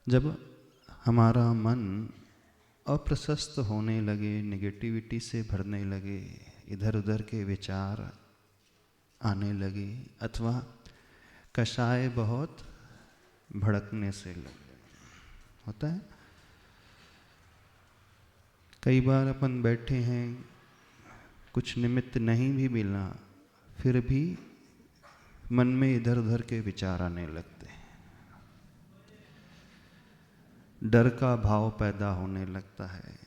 जब हमारा मन अप्रशस्त होने लगे, नेगेटिविटी से भरने लगे, इधर उधर के विचार आने लगे, अथवा कषाय बहुत भड़कने से लगे, होता है। कई बार अपन बैठे हैं, कुछ निमित्त नहीं भी मिला, फिर भी मन में इधर उधर के विचार आने लगते हैं, डर का भाव पैदा होने लगता है।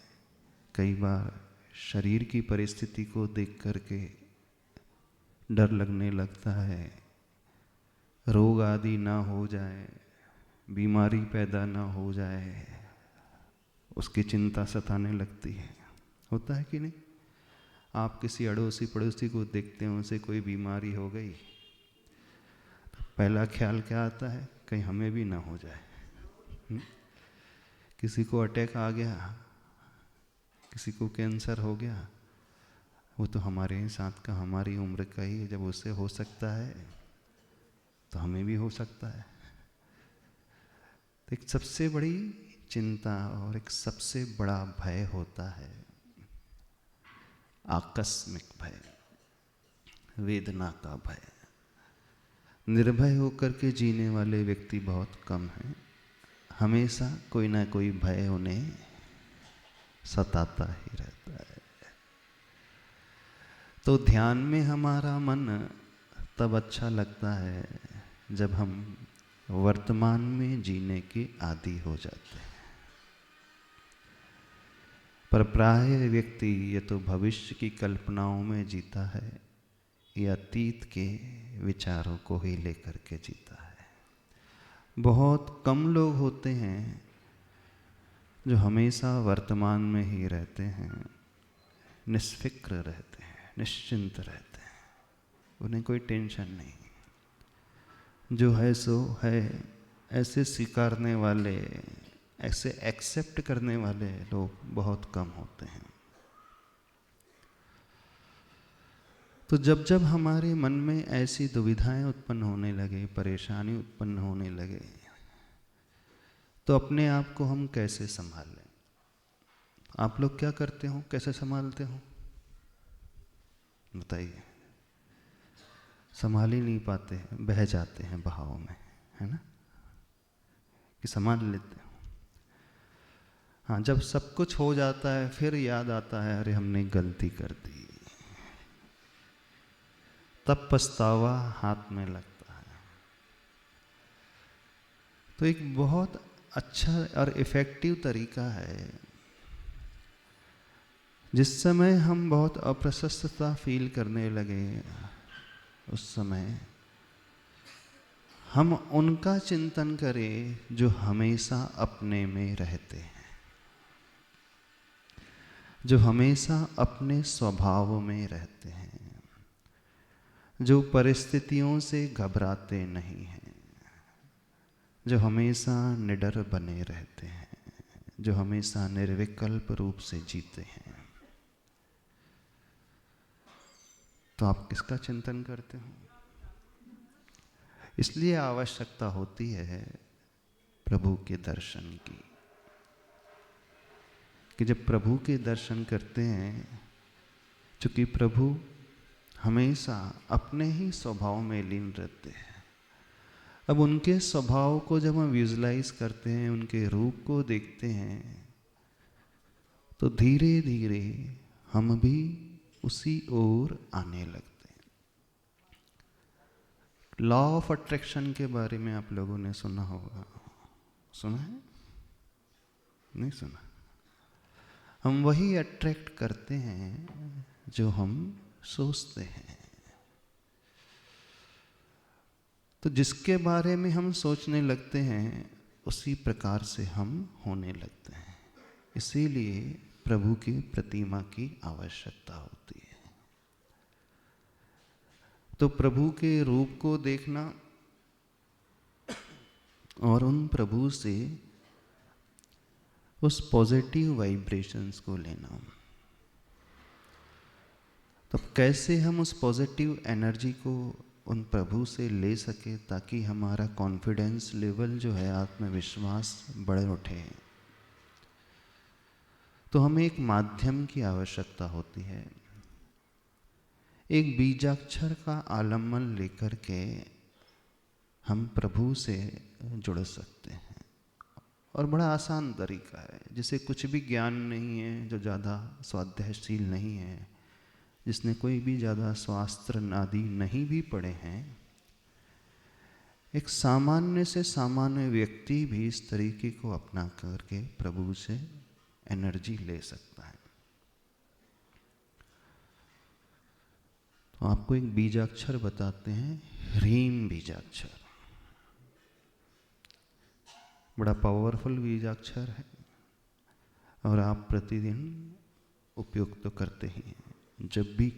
कई बार शरीर की परिस्थिति को देख करके डर लगने लगता है, रोग आदि ना हो जाए, बीमारी पैदा ना हो जाए, उसकी चिंता सताने लगती है। होता है कि नहीं? आप किसी अड़ोसी पड़ोसी को देखते हैं, उनसे कोई बीमारी हो गई, तो पहला ख्याल क्या आता है? कहीं हमें भी ना हो जाए। किसी को अटैक आ गया, किसी को कैंसर हो गया, वो तो हमारे ही साथ का, हमारी उम्र का ही है। जब उससे हो सकता है तो हमें भी हो सकता है। तो एक सबसे बड़ी चिंता और एक सबसे बड़ा भय होता है आकस्मिक भय, वेदना का भय। निर्भय होकर के जीने वाले व्यक्ति बहुत कम हैं। हमेशा कोई ना कोई भय उन्हें सताता ही रहता है। तो ध्यान में हमारा मन तब अच्छा लगता है जब हम वर्तमान में जीने के आदी हो जाते हैं। पर प्राय व्यक्ति ये तो भविष्य की कल्पनाओं में जीता है, या अतीत के विचारों को ही लेकर के जीता है। बहुत कम लोग होते हैं जो हमेशा वर्तमान में ही रहते हैं, निष्फिक्र रहते हैं, निश्चिंत रहते हैं, उन्हें कोई टेंशन नहीं। जो है सो है, ऐसे स्वीकारने वाले, ऐसे एक्सेप्ट करने वाले लोग बहुत कम होते हैं। तो जब जब हमारे मन में ऐसी दुविधाएं उत्पन्न होने लगे, परेशानी उत्पन्न होने लगे, तो अपने आप को हम कैसे संभालें? आप लोग क्या करते हो, कैसे संभालते हो बताइए? संभाल ही नहीं पाते हैं, बह जाते हैं बहाव में, है ना? कि संभाल लेते हो। हाँ, जब सब कुछ हो जाता है फिर याद आता है, अरे हमने गलती कर दी, तब पछतावा हाथ में लगता है। तो एक बहुत अच्छा और इफ़ेक्टिव तरीका है, जिस समय हम बहुत अप्रशस्तता फील करने लगे, उस समय हम उनका चिंतन करें जो हमेशा अपने में रहते हैं, जो हमेशा अपने स्वभाव में रहते हैं, जो परिस्थितियों से घबराते नहीं हैं, जो हमेशा निडर बने रहते हैं, जो हमेशा निर्विकल्प रूप से जीते हैं। तो आप किसका चिंतन करते हो? इसलिए आवश्यकता होती है प्रभु के दर्शन की, कि जब प्रभु के दर्शन करते हैं, चूंकि प्रभु हमेशा अपने ही स्वभाव में लीन रहते हैं, अब उनके स्वभाव को जब हम विजुलाइज करते हैं, उनके रूप को देखते हैं, तो धीरे धीरे हम भी उसी ओर आने लगते हैं। लॉ ऑफ अट्रैक्शन के बारे में आप लोगों ने सुना होगा, सुना है? नहीं सुना? हम वही अट्रैक्ट करते हैं जो हम सोचते हैं। तो जिसके बारे में हम सोचने लगते हैं, उसी प्रकार से हम होने लगते हैं। इसीलिए प्रभु की प्रतिमा की आवश्यकता होती है। तो प्रभु के रूप को देखना और उन प्रभु से उस पॉजिटिव वाइब्रेशंस को लेना। तब कैसे हम उस पॉजिटिव एनर्जी को उन प्रभु से ले सके, ताकि हमारा कॉन्फिडेंस लेवल जो है, आत्मविश्वास बढ़ उठे। तो हमें एक माध्यम की आवश्यकता होती है। एक बीजाक्षर का आलम्बन लेकर के हम प्रभु से जुड़ सकते हैं। और बड़ा आसान तरीका है, जिसे कुछ भी ज्ञान नहीं है, जो ज़्यादा स्वाध्यायशील नहीं है, जिसने कोई भी ज़्यादा शास्त्र आदि नहीं भी पढ़े हैं, एक सामान्य से सामान्य व्यक्ति भी इस तरीके को अपना करके प्रभु से एनर्जी ले सकता है। तो आपको एक बीजाक्षर बताते हैं, ह्रीम बीजाक्षर। बड़ा पावरफुल बीजाक्षर है और आप प्रतिदिन उपयोग तो करते ही हैं। जब भी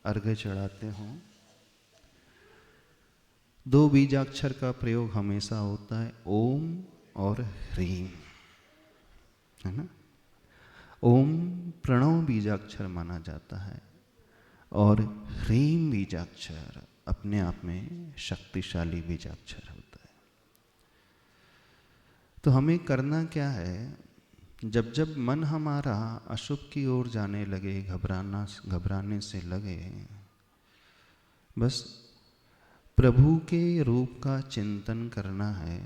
अर्घ्य चढ़ाते हों, 2 बीजाक्षर का प्रयोग हमेशा होता है, ओम और ह्रीम, है ना। ओम प्रणव बीजाक्षर माना जाता है और ह्रीम बीजाक्षर अपने आप में शक्तिशाली बीजाक्षर होता है। तो हमें करना क्या है, जब जब मन हमारा अशुभ की ओर जाने लगे, घबराने से लगे, बस प्रभु के रूप का चिंतन करना है।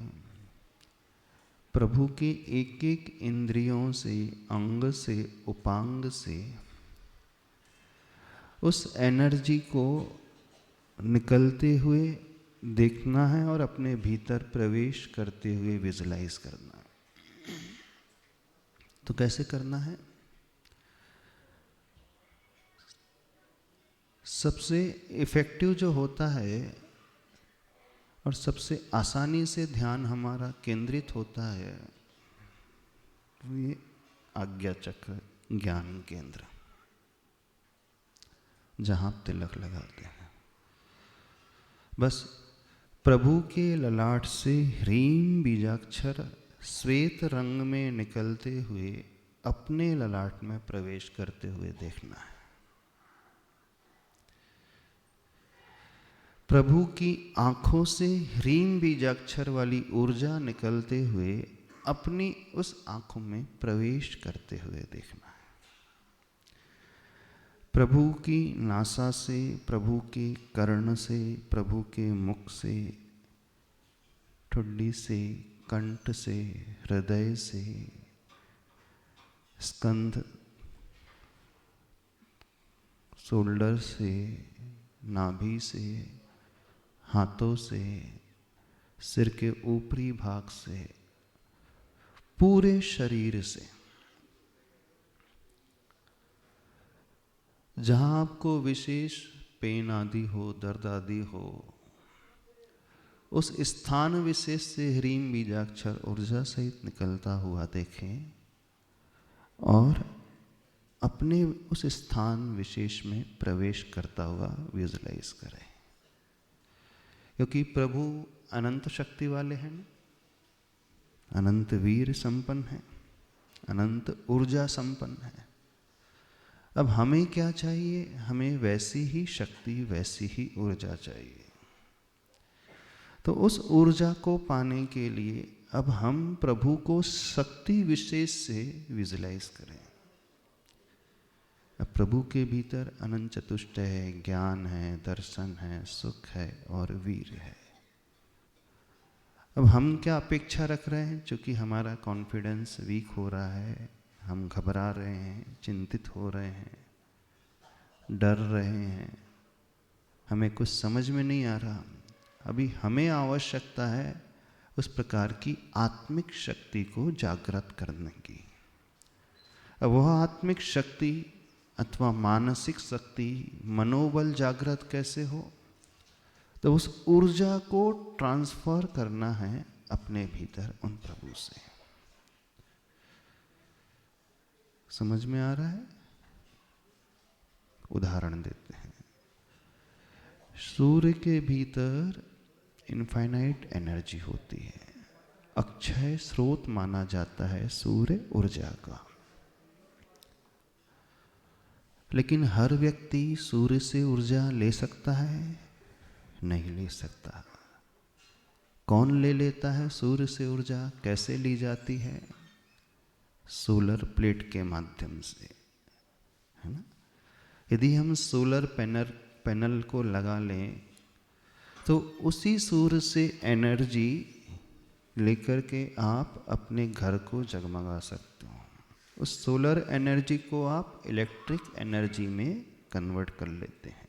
प्रभु के एक एक इंद्रियों से, अंग से, उपांग से उस एनर्जी को निकलते हुए देखना है और अपने भीतर प्रवेश करते हुए विजुलाइज करना है। तो कैसे करना है? सबसे इफेक्टिव जो होता है और सबसे आसानी से ध्यान हमारा केंद्रित होता है, ये आज्ञा चक्र, ज्ञान केंद्र, जहां तिलक लगाते हैं। बस प्रभु के ललाट से ह्रीम बीजाक्षर श्वेत रंग में निकलते हुए अपने ललाट में प्रवेश करते हुए देखना है। प्रभु की आंखों से ह्रीम बीजाक्षर वाली ऊर्जा निकलते हुए अपनी उस आंखों में प्रवेश करते हुए देखना है। प्रभु की नासा से, प्रभु के कर्ण से, प्रभु के मुख से, ठुड्डी से, कंठ से, हृदय से, स्कंध, शोल्डर से, नाभि से, हाथों से, सिर के ऊपरी भाग से, पूरे शरीर से, जहां आपको विशेष पेन आदि हो, दर्द आदि हो, उस स्थान विशेष से ह्रीम बीजाक्षर ऊर्जा सहित निकलता हुआ देखें और अपने उस स्थान विशेष में प्रवेश करता हुआ विजुलाइज करें। क्योंकि प्रभु अनंत शक्ति वाले हैं, अनंत वीर संपन्न है, अनंत ऊर्जा संपन्न है। अब हमें क्या चाहिए? हमें वैसी ही शक्ति, वैसी ही ऊर्जा चाहिए। तो उस ऊर्जा को पाने के लिए अब हम प्रभु को शक्ति विशेष से विजुलाइज करें। अब प्रभु के भीतर अनंत चतुष्टय है, ज्ञान है, दर्शन है, सुख है और वीर है। अब हम क्या अपेक्षा रख रहे हैं? चूंकि हमारा कॉन्फिडेंस वीक हो रहा है, हम घबरा रहे हैं, चिंतित हो रहे हैं, डर रहे हैं, हमें कुछ समझ में नहीं आ रहा। अभी हमें आवश्यकता है उस प्रकार की आत्मिक शक्ति को जागृत करने की। अब वह आत्मिक शक्ति अथवा मानसिक शक्ति, मनोबल जागृत कैसे हो? तो उस ऊर्जा को ट्रांसफर करना है अपने भीतर उन प्रभु से। समझ में आ रहा है? उदाहरण देते हैं। सूर्य के भीतर इनफाइनाइट एनर्जी होती है, अक्षय स्रोत माना जाता है सूर्य ऊर्जा का। लेकिन हर व्यक्ति सूर्य से ऊर्जा ले सकता है? नहीं ले सकता। कौन ले लेता है सूर्य से ऊर्जा? कैसे ली जाती है? सोलर प्लेट के माध्यम से, है ना। यदि हम सोलर पैनल को लगा लें तो उसी सूर्य से एनर्जी लेकर के आप अपने घर को जगमगा सकते हो। उस सोलर एनर्जी को आप इलेक्ट्रिक एनर्जी में कन्वर्ट कर लेते हैं।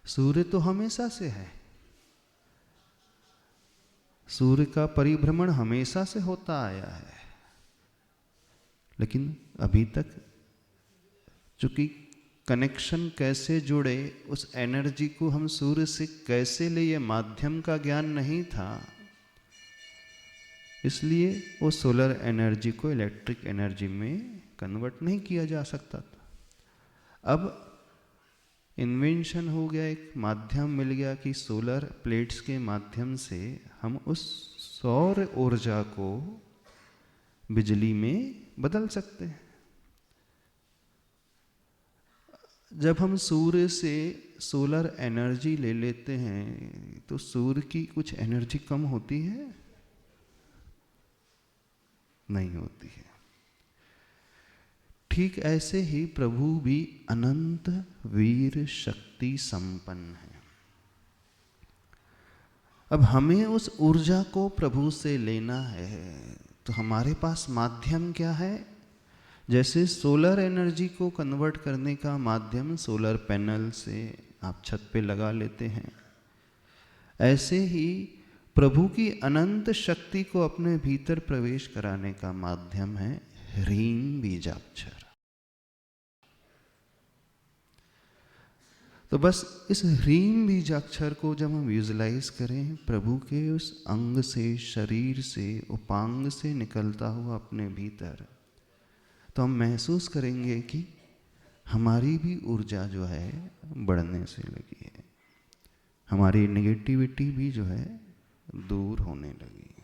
सूर्य तो हमेशा से है, सूर्य का परिभ्रमण हमेशा से होता आया है, लेकिन अभी तक चूंकि कनेक्शन कैसे जुड़े, उस एनर्जी को हम सूर्य से कैसे ले, ये माध्यम का ज्ञान नहीं था, इसलिए वो सोलर एनर्जी को इलेक्ट्रिक एनर्जी में कन्वर्ट नहीं किया जा सकता था। अब इन्वेंशन हो गया, एक माध्यम मिल गया कि सोलर प्लेट्स के माध्यम से हम उस सौर ऊर्जा को बिजली में बदल सकते हैं। जब हम सूर्य से सोलर एनर्जी ले लेते हैं तो सूर्य की कुछ एनर्जी कम होती है? नहीं होती है। ठीक ऐसे ही प्रभु भी अनंत वीर शक्ति संपन्न है। अब हमें उस ऊर्जा को प्रभु से लेना है तो हमारे पास माध्यम क्या है? जैसे सोलर एनर्जी को कन्वर्ट करने का माध्यम सोलर पैनल से आप छत पे लगा लेते हैं, ऐसे ही प्रभु की अनंत शक्ति को अपने भीतर प्रवेश कराने का माध्यम है ह्रीं बीजाक्षर। तो बस इस ह्रीं बीजाक्षर को जब हम विजुलाइज करें प्रभु के उस अंग से, शरीर से, उपांग से निकलता हुआ अपने भीतर, तो हम महसूस करेंगे कि हमारी भी ऊर्जा जो है बढ़ने से लगी है, हमारी नेगेटिविटी भी जो है दूर होने लगी।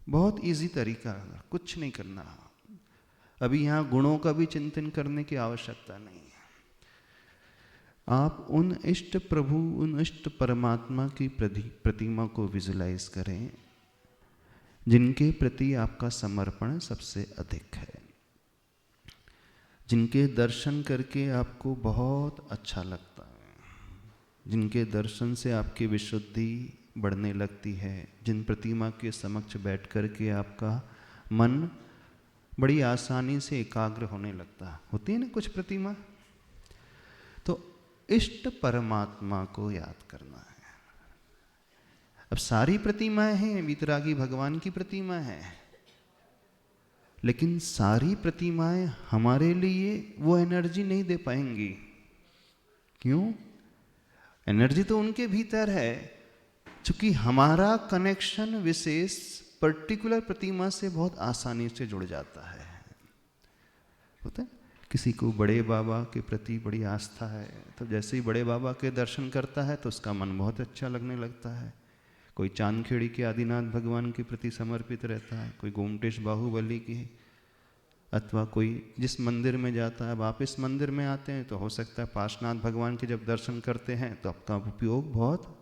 बहुत इजी तरीका, कुछ नहीं करना। अभी यहाँ गुणों का भी चिंतन करने की आवश्यकता नहीं है। आप उन इष्ट प्रभु, उन इष्ट परमात्मा की प्रतिमा को विजुलाइज करें जिनके प्रति आपका समर्पण सबसे अधिक है, जिनके दर्शन करके आपको बहुत अच्छा लगता है, जिनके दर्शन से आपकी विशुद्धि बढ़ने लगती है, जिन प्रतिमा के समक्ष बैठ करके आपका मन बड़ी आसानी से एकाग्र होने लगता होती है ना कुछ प्रतिमा। तो इष्ट परमात्मा को याद करना है। अब सारी प्रतिमाएं हैं, वीतरागी भगवान की प्रतिमा है, लेकिन सारी प्रतिमाएं हमारे लिए वो एनर्जी नहीं दे पाएंगी। क्यों? एनर्जी तो उनके भीतर है, क्योंकि हमारा कनेक्शन विशेष पर्टिकुलर प्रतिमा से बहुत आसानी से जुड़ जाता है। होता है किसी को बड़े बाबा के प्रति बड़ी आस्था है, तो जैसे ही बड़े बाबा के दर्शन करता है तो उसका मन बहुत अच्छा लगने लगता है। कोई चांदखेड़ी के आदिनाथ भगवान के प्रति समर्पित रहता है, कोई गोमटेश बाहुबली की, अथवा कोई जिस मंदिर में जाता है। अब आप इस मंदिर में आते हैं तो हो सकता है पार्श्वनाथ भगवान के जब दर्शन करते हैं तो आपका उपयोग बहुत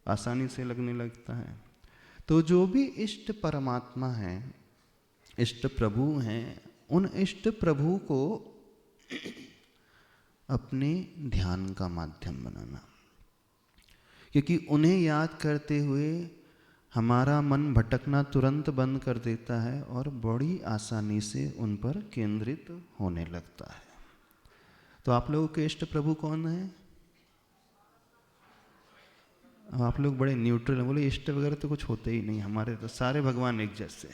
आसानी से लगने लगता है। तो जो भी इष्ट परमात्मा हैं, इष्ट प्रभु हैं, उन इष्ट प्रभु को अपने ध्यान का माध्यम बनाना, क्योंकि उन्हें याद करते हुए हमारा मन भटकना तुरंत बंद कर देता है और बड़ी आसानी से उन पर केंद्रित होने लगता है। तो आप लोगों के इष्ट प्रभु कौन है? आप लोग बड़े न्यूट्रल हैं, बोले इष्ट वगैरह तो कुछ होते ही नहीं, हमारे तो सारे भगवान एक जैसे।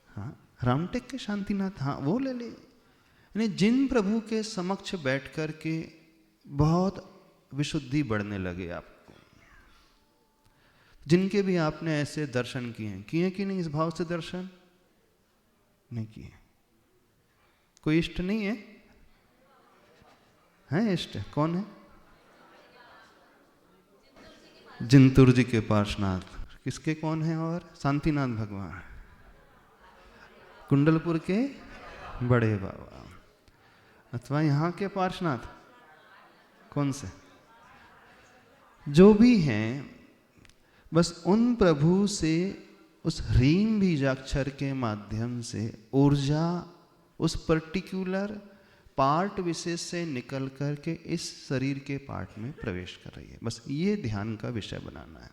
हाँ, रामटेक के शांतिनाथ, हाँ वो ले ले। यानी जिन प्रभु के समक्ष बैठ कर के बहुत विशुद्धि बढ़ने लगे आपको, जिनके भी आपने ऐसे दर्शन किए कि नहीं? इस भाव से दर्शन नहीं किए? कोई इष्ट नहीं है? हैं इष्ट? कौन है? जिंतुर जी के पार्श्वनाथ। किसके कौन है? और शांतिनाथ भगवान, कुंडलपुर के बड़े बाबा, अथवा यहाँ के पार्श्वनाथ कौन से? जो भी हैं, बस उन प्रभु से उस ह्रीम बीजाक्षर के माध्यम से ऊर्जा उस पर्टिकुलर पार्ट विशेष से निकल कर के इस शरीर के पार्ट में प्रवेश कर रही है। बस ये ध्यान का विषय बनाना है।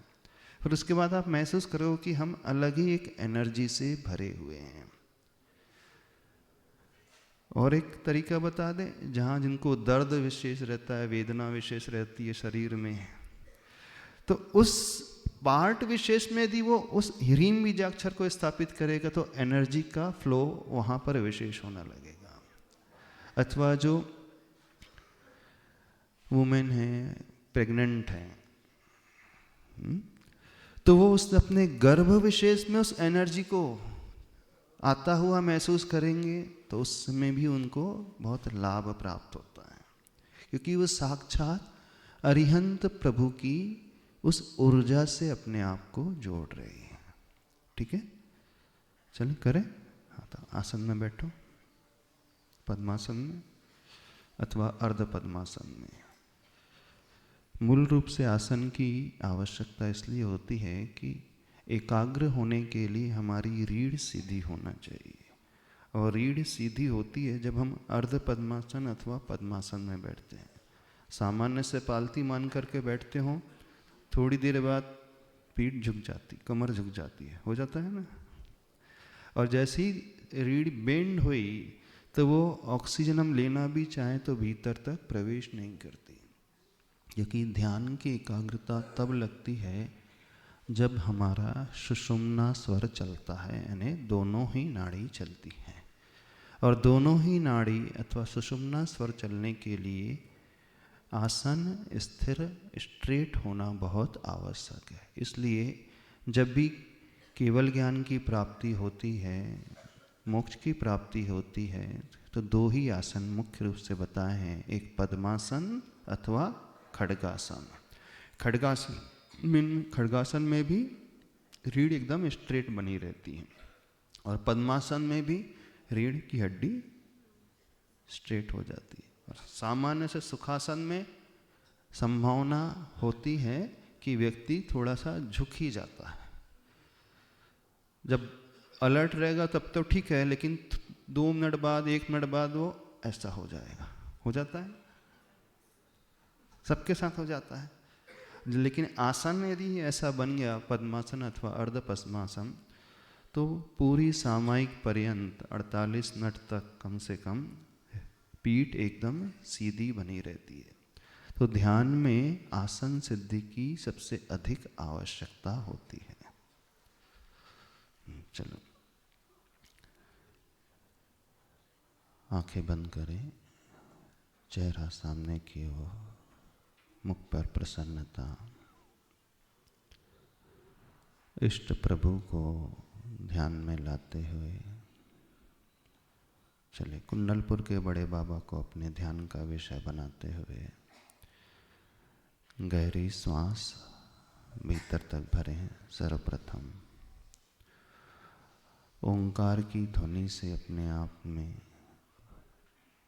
फिर उसके बाद आप महसूस करो कि हम अलग ही एक एनर्जी से भरे हुए हैं। और एक तरीका बता दें, जहाँ जिनको दर्द विशेष रहता है, वेदना विशेष रहती है शरीर में, तो उस पार्ट विशेष में यदि वो उस ह्रीम बीजाक्षर को स्थापित करेगा तो एनर्जी का फ्लो वहाँ पर विशेष होने लगेगा। अथवा जो वुमेन है, प्रेग्नेंट है, तो वो उस अपने गर्भ विशेष में उस एनर्जी को आता हुआ महसूस करेंगे, तो उस समय भी उनको बहुत लाभ प्राप्त होता है, क्योंकि वो साक्षात अरिहंत प्रभु की उस ऊर्जा से अपने आप को जोड़ रही है। ठीक है, चलिए करें। हाँ, तो आसन में बैठो, पद्मासन में अथवा अर्ध पद्मासन में। मूल रूप से आसन की आवश्यकता इसलिए होती है कि एकाग्र होने के लिए हमारी रीढ़ सीधी होना चाहिए, और रीढ़ सीधी होती है जब हम अर्ध पद्मासन अथवा पद्मासन में बैठते हैं। सामान्य से पालती मान करके बैठते हो, थोड़ी देर बाद पीठ झुक जाती, कमर झुक जाती है, हो जाता है ना। और जैसे ही रीढ़ बेंड हुई तो वो ऑक्सीजन हम लेना भी चाहें तो भीतर तक प्रवेश नहीं करती, क्योंकि ध्यान की एकाग्रता तब लगती है जब हमारा सुषुम्ना स्वर चलता है, यानी दोनों ही नाड़ी चलती हैं। और दोनों ही नाड़ी अथवा सुषुम्ना स्वर चलने के लिए आसन स्थिर स्ट्रेट होना बहुत आवश्यक है। इसलिए जब भी केवल ज्ञान की प्राप्ति होती है, मोक्ष की प्राप्ति होती है, तो दो ही आसन मुख्य रूप से बताए हैं, एक पद्मासन अथवा खड्गासन। खड्गासन में भी रीढ़ एकदम स्ट्रेट बनी रहती है, और पद्मासन में भी रीढ़ की हड्डी स्ट्रेट हो जाती है। और सामान्य से सुखासन में संभावना होती है कि व्यक्ति थोड़ा सा झुक ही जाता है। जब अलर्ट रहेगा तब तो ठीक है, लेकिन 2 मिनट बाद 1 मिनट बाद वो ऐसा हो जाएगा, हो जाता है, सबके साथ हो जाता है। लेकिन आसन यदि ऐसा बन गया, पद्मासन अथवा अर्ध पद्मासन, तो पूरी सामायिक पर्यंत 48 मिनट तक कम से कम पीठ एकदम सीधी बनी रहती है। तो ध्यान में आसन सिद्धि की सबसे अधिक आवश्यकता होती है। चलो, आंखें बंद करें, चेहरा सामने की ओर, मुख पर प्रसन्नता। इष्ट प्रभु को ध्यान में लाते हुए चले कुंडलपुर के बड़े बाबा को अपने ध्यान का विषय बनाते हुए गहरी श्वास भीतर तक भरें। सर्वप्रथम ओंकार की ध्वनि से अपने आप में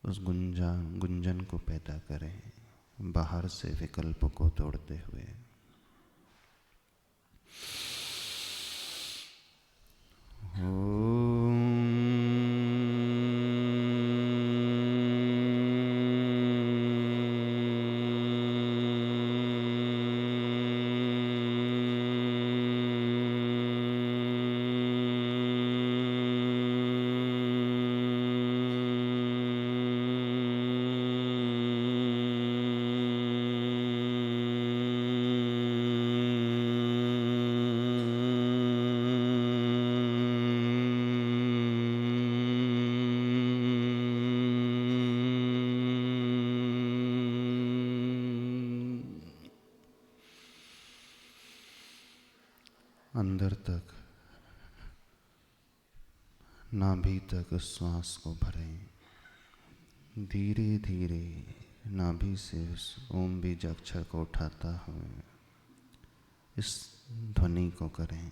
उस गुंजन को पैदा करें, बाहर से विकल्प को तोड़ते हुए। अंदर तक, नाभि तक श्वास को भरें। धीरे धीरे नाभि से उस ओम बीज अक्षर को उठाता हुए इस ध्वनि को करें।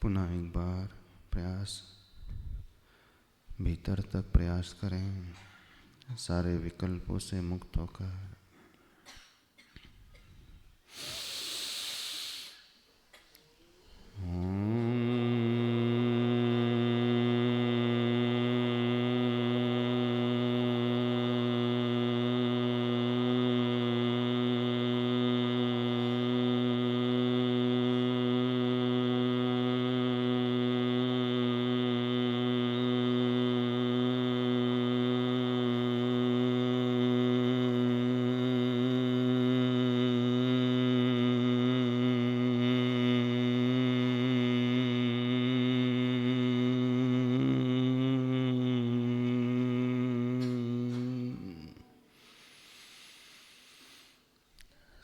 पुनः एक बार प्रयास, भीतर तक प्रयास करें, सारे विकल्पों से मुक्त होकर।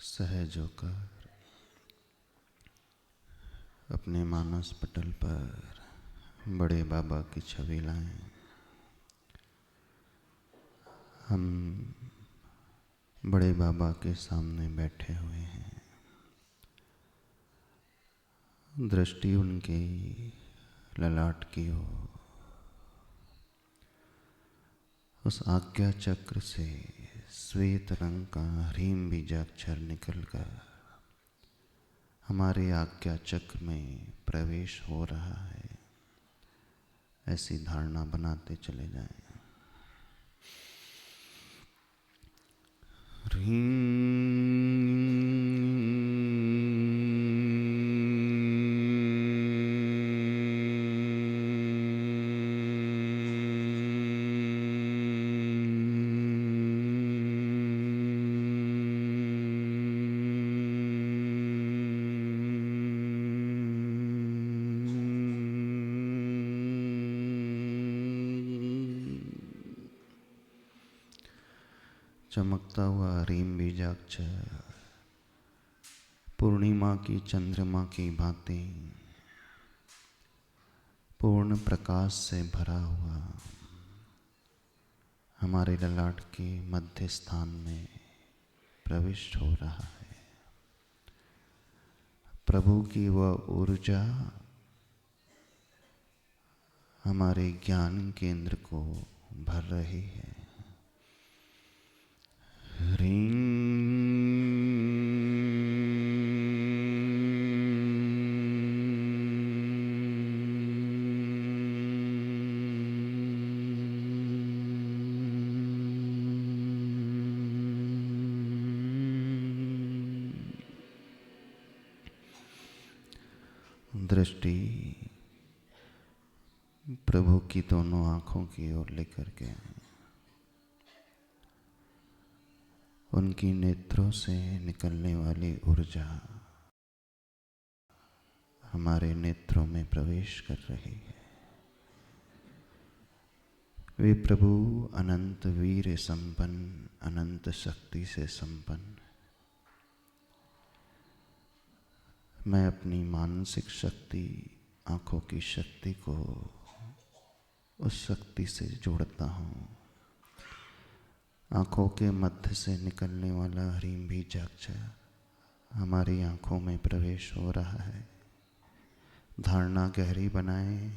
सहज होकर अपने मानस पटल पर बड़े बाबा की छवि लाएं। हम बड़े बाबा के सामने बैठे हुए हैं। दृष्टि उनकी ललाट की ओर, उस आज्ञा चक्र से श्वेत रंग का ह्रीम बीजाक्षर निकलकर हमारे आज्ञा चक्र में प्रवेश हो रहा है, ऐसी धारणा बनाते चले जाएं। चमकता हुआ ह्रीम बीजाक्षर पूर्णिमा की चंद्रमा की भांति पूर्ण प्रकाश से भरा हुआ हमारे ललाट के मध्य स्थान में प्रविष्ट हो रहा है। प्रभु की वह ऊर्जा हमारे ज्ञान केंद्र को भर रही है। दृष्टि प्रभु की दोनों आँखों की ओर लेकर के उनकी नेत्रों से निकलने वाली ऊर्जा हमारे नेत्रों में प्रवेश कर रही है। वे प्रभु अनंत वीर संपन्न, अनंत शक्ति से संपन्न। मैं अपनी मानसिक शक्ति, आँखों की शक्ति को उस शक्ति से जोड़ता हूँ। आँखों के मध्य से निकलने वाला ह्रीम बीजाक्षर हमारी आँखों में प्रवेश हो रहा है। धारणा गहरी बनाएं।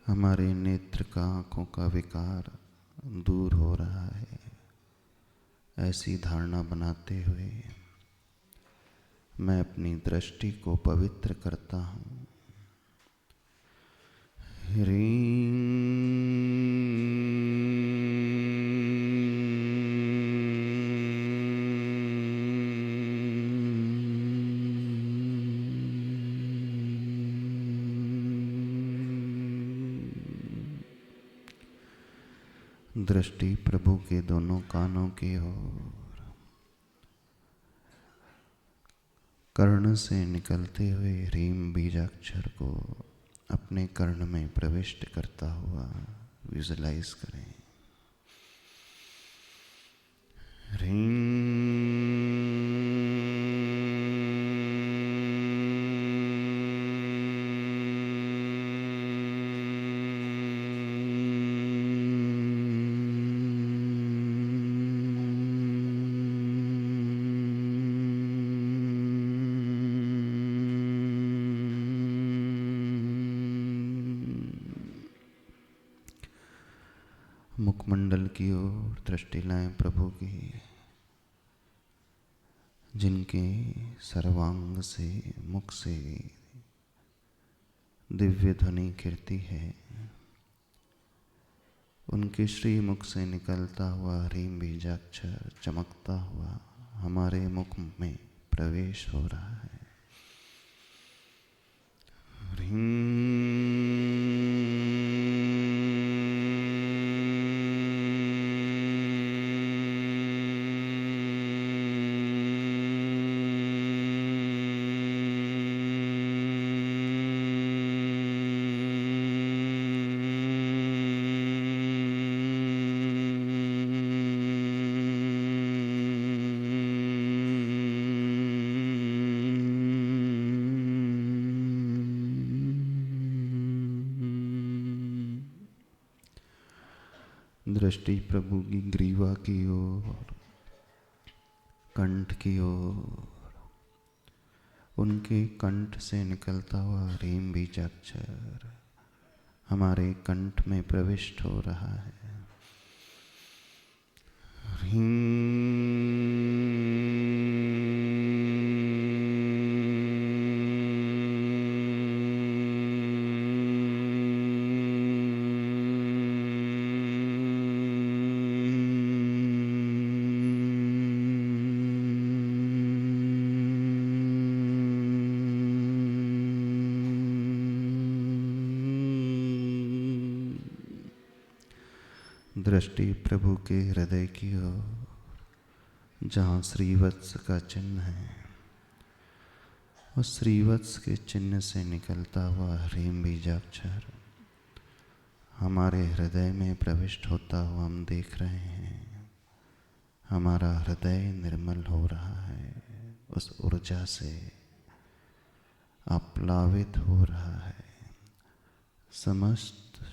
हमारे नेत्र का, आँखों का विकार दूर हो रहा है, ऐसी धारणा बनाते हुए मैं अपनी दृष्टि को पवित्र करता हूँ। दृष्टि प्रभु के दोनों कानों की ओर, कर्ण से निकलते हुए ह्रीम बीजाक्षर को अपने कर्ण में प्रविष्ट करता हुआ विजुलाइज करें। मुखमंडल की ओर दृष्टि लाएं प्रभु की, जिनके सर्वांग से, मुख से दिव्य ध्वनि कीर्ति है, उनके श्री मुख से निकलता हुआ ह्रीम बीजाक्षर चमकता हुआ हमारे मुख में प्रवेश हो रहा है। दृष्टि प्रभु की ग्रीवा की ओर, कंठ की ओर, उनके कंठ से निकलता हुआ ह्रीम बीजाक्षर हमारे कंठ में प्रविष्ट हो रहा है। दृष्टि प्रभु के हृदय की ओर, जहाँ श्रीवत्स का चिन्ह है, उस श्रीवत्स के चिन्ह से निकलता हुआ ह्रीम बीजाक्षर हमारे हृदय में प्रविष्ट होता हुआ हम देख रहे हैं। हमारा हृदय निर्मल हो रहा है, उस ऊर्जा से आप्लावित हो रहा है। समस्त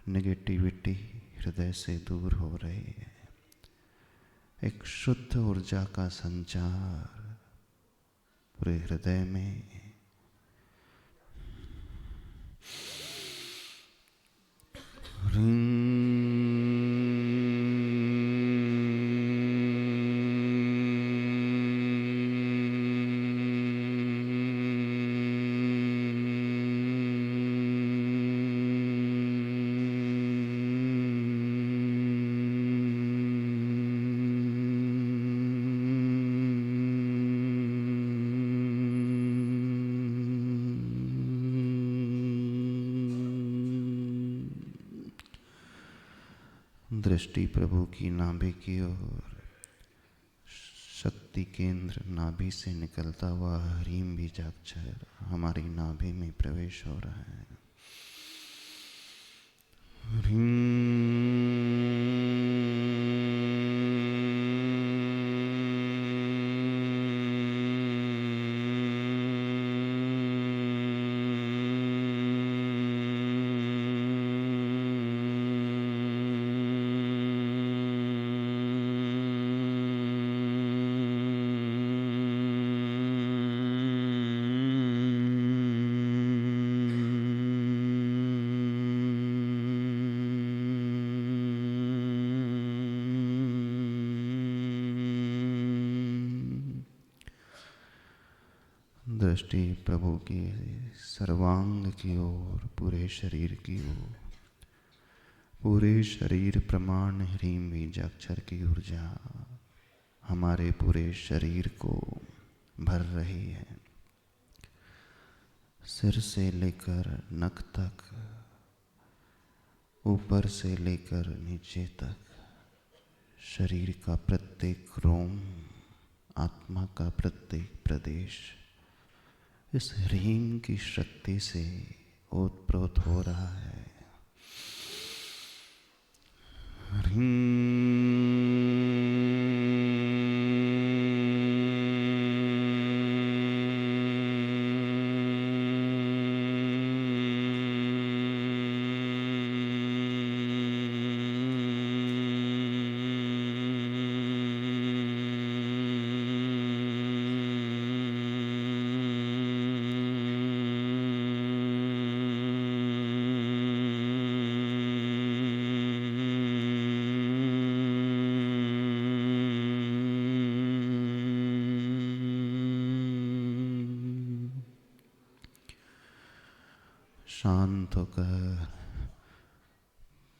नेगेटिविटी हृदय से दूर हो रही है। एक शुद्ध ऊर्जा का संचार पूरे हृदय में दृष्टि प्रभु की नाभि की ओर, शक्ति केंद्र नाभि से निकलता हुआ ह्रीम बीजाक्षर हमारी नाभि में प्रवेश हो रहा है। दृष्टि प्रभु की सर्वांग की ओर, पूरे शरीर की ओर, पूरे शरीर प्रमाण ह्रीम बीजाक्षर की ऊर्जा हमारे पूरे शरीर को भर रही है। सिर से लेकर नख तक, ऊपर से लेकर नीचे तक, शरीर का प्रत्येक रोम, आत्मा का प्रत्येक प्रदेश इस ह्रीम की शक्ति से ओतप्रोत हो रहा है। ह्रीम शांत होकर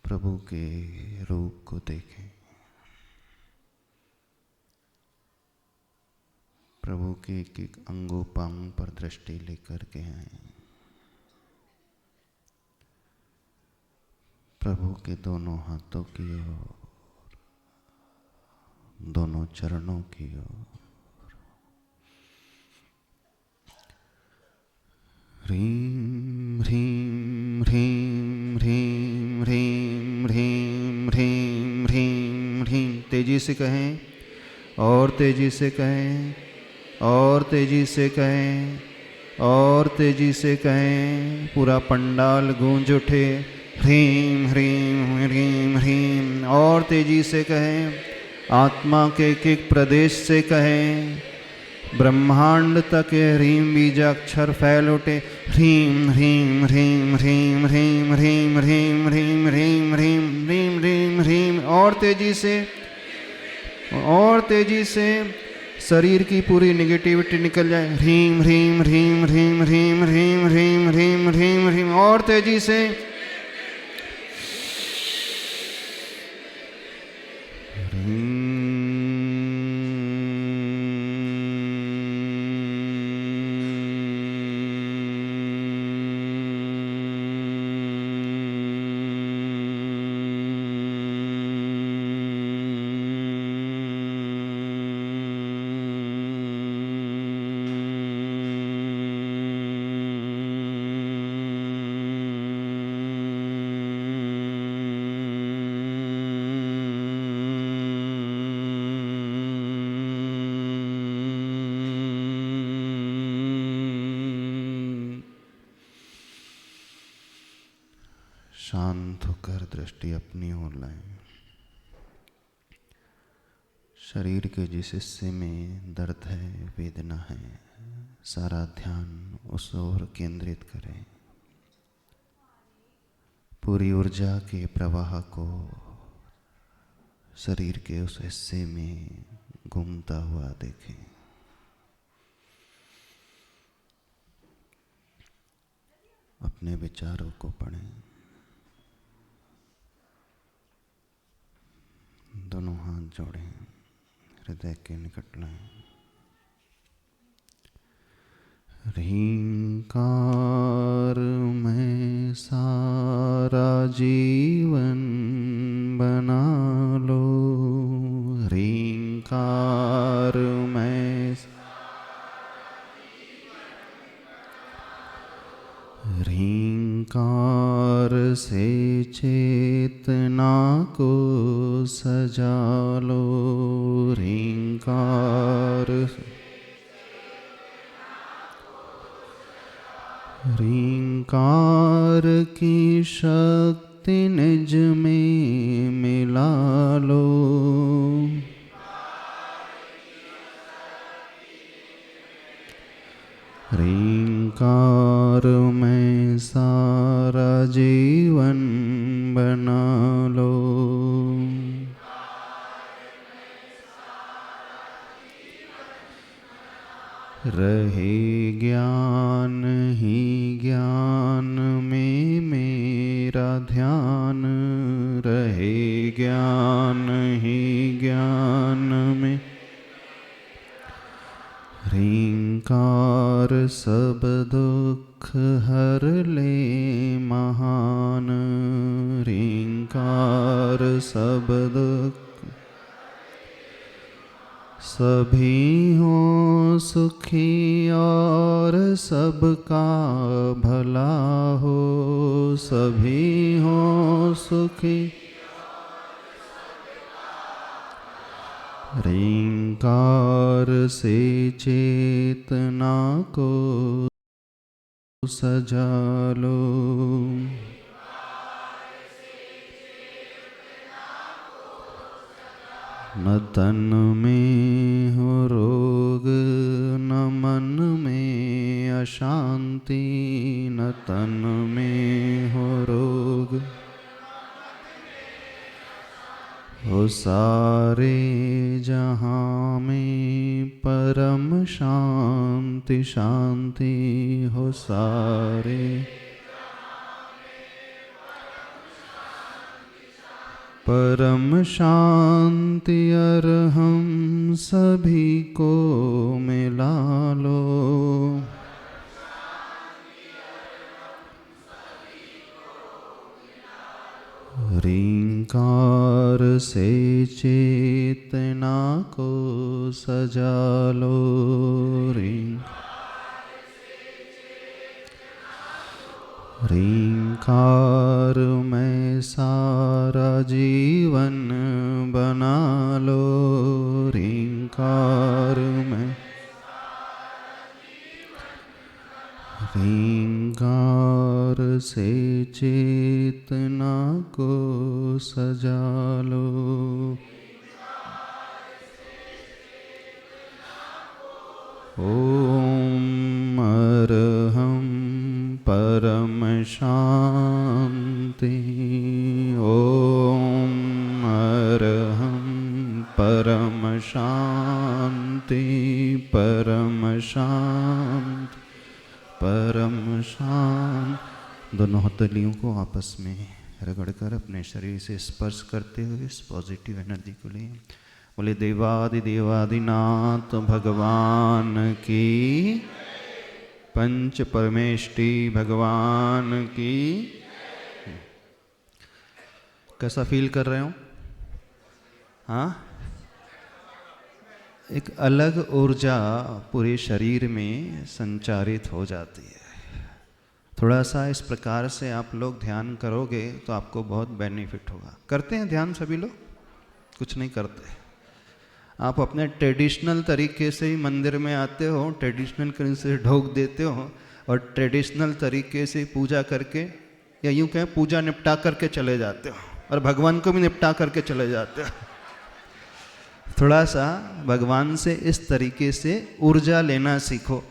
प्रभु के रूप को देखें। प्रभु के एक एक अंगोपांग पर दृष्टि लेकर के आए। प्रभु के दोनों हाथों की ओर, दोनों चरणों की ओर। ह्रीं ह्रीं ह्रीं ह्रीं ह्रीं ह्रीं ह्रीं ह्रीं ह्रीं। तेजी से कहें और तेजी से कहें और तेजी से कहें और तेजी से कहें। पूरा पंडाल गूंज उठे। ह्रीं ह्रीं ह्रीं ह्रीं। और तेजी से कहें। आत्मा के एक एक प्रदेश से कहें। ब्रह्मांड तक ह्रीं बीजाक्षर फैल उठे। ह्रीं ह्रीं ह्रीं ह्रीं ह्रीं ह्रीं ह्रीं ह्रीं ह्रीं ह्रीं ह्रीं ह्रीं ह्रीं। और तेजी से और तेजी से शरीर की पूरी निगेटिविटी निकल जाए। ह्रीं ह्रीं ह्रीं ह्रीं ह्रीं ह्रीं ह्रीं ह्रीं ह्रीं ह्रीं। और तेजी से शांत होकर दृष्टि अपनी ओर लाएं। शरीर के जिस हिस्से में दर्द है, वेदना है, सारा ध्यान उस ओर केंद्रित करें। पूरी ऊर्जा के प्रवाह को शरीर के उस हिस्से में घूमता हुआ देखें। अपने विचारों को पढ़ें। दोनों हाथ जोड़ें, हृदय के निकट लाएं। ह्रींकार में सारा जीवन बना लो। ह्रींकार में ह्रींकार से चेतना को सजा लो। ह्रींकार ह्रींकार की शक्ति निज में मिला लो। ह्रींकार में सारा जीवन बना लो। रहे ज्ञान ही ज्ञान में मेरा ध्यान। रहे ज्ञान ही ज्ञान में। ह्रींकार सब दुख हर ले महान। ह्रींकार सब दुख सभी हो सुखी और सबका भला हो। सभी हो सुखी। ह्रींकार से चेतना को सजा लो। न तन में हो रोग न मन में अशांति। न तन में हो रोग हो सारे जहाँ में परम शांति शांति हो। सारे परम शांति अरहम सभी को मिला लो। रींकार से चेतना को सजा लो। रींकार में सारा जीवन बना लो। रींकार में रींकार से चेतना को सजा लो। ओम अरहम परम शांति। ओम अरहम परम शांति। परम शांति परम शांत। दोनों हथेलियों को आपस में रगड़कर अपने शरीर से स्पर्श करते हुए इस पॉजिटिव एनर्जी को लिए बोले देवादिदेवादिनाथ भगवान की, पंच परमेष्टि भगवान की। कैसा फील कर रहे हो? हाँ, एक अलग ऊर्जा पूरे शरीर में संचारित हो जाती है। थोड़ा सा इस प्रकार से आप लोग ध्यान करोगे तो आपको बहुत बेनिफिट होगा। करते हैं ध्यान सभी लोग? कुछ नहीं करते। आप अपने ट्रेडिशनल तरीके से ही मंदिर में आते हो, ट्रेडिशनल तरीके से ढोक देते हो और ट्रेडिशनल तरीके से पूजा करके, या यूँ कहें पूजा निपटा करके चले जाते हो और भगवान को भी निपटा करके चले जाते हो। थोड़ा सा भगवान से इस तरीके से ऊर्जा लेना सीखो।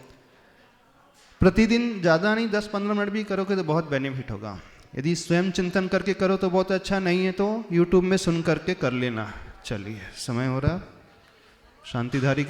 प्रतिदिन ज़्यादा नहीं, 10-15 मिनट भी करोगे तो बहुत बेनिफिट होगा। यदि स्वयं चिंतन करके करो तो बहुत अच्छा, नहीं है तो यूट्यूब में सुन करके कर लेना। चलिए, समय हो रहा। शांतिधारी